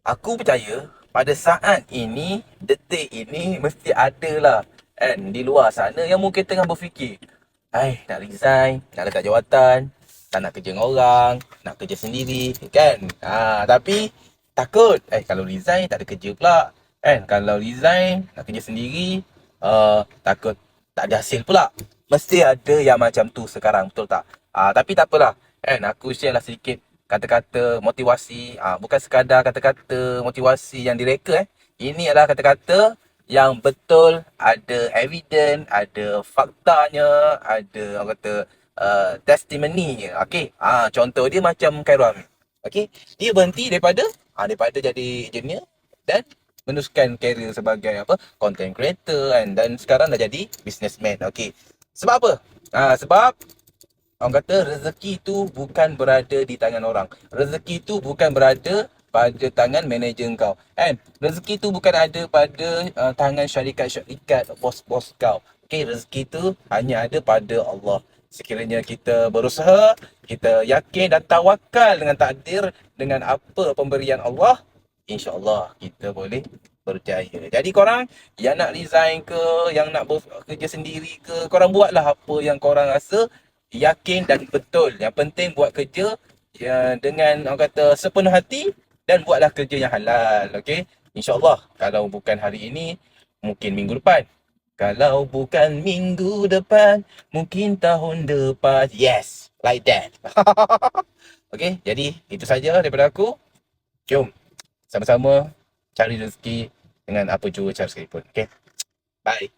Aku percaya pada saat ini, detik ini mesti ada lah kan di luar sana yang mungkin tengah berfikir, nak resign, nak letak jawatan, tak nak kerja dengan orang, nak kerja sendiri kan. Tapi takut, kalau resign tak ada kerja pula kan. Kalau resign nak kerja sendiri, takut tak ada hasil pula. Mesti ada yang macam tu sekarang, betul tak? Tapi tak apalah kan, aku share lah sedikit kata-kata motivasi. Bukan sekadar kata-kata motivasi yang direka. Ini adalah kata-kata yang betul, ada evidence, ada faktanya, ada orang kata testimoninya. Okey. Contoh dia macam Khairul Amil. Okey. Dia berhenti daripada jadi engineer dan meneruskan karier sebagai content creator kan, dan sekarang dah jadi businessman. Okey. Sebab apa? Sebab orang kata rezeki tu bukan berada di tangan orang. Rezeki tu bukan berada pada tangan manager kau. Kan? Rezeki tu bukan ada pada tangan syarikat-syarikat, bos-bos kau. Okey, rezeki tu hanya ada pada Allah. Sekiranya kita berusaha, kita yakin dan tawakal dengan takdir, dengan apa pemberian Allah, insya-Allah kita boleh berjaya. Jadi korang yang nak resign ke, yang nak bekerja sendiri ke, korang buatlah apa yang korang rasa yakin dan betul. Yang penting buat kerja dengan orang kata sepenuh hati, dan buatlah kerja yang halal. Okey. InsyaAllah kalau bukan hari ini, mungkin minggu depan. Kalau bukan minggu depan, mungkin tahun depan. Yes, like that. Okey, jadi itu saja daripada aku. Jom sama-sama cari rezeki dengan apa jua cara sekalipun. Okey. Bye.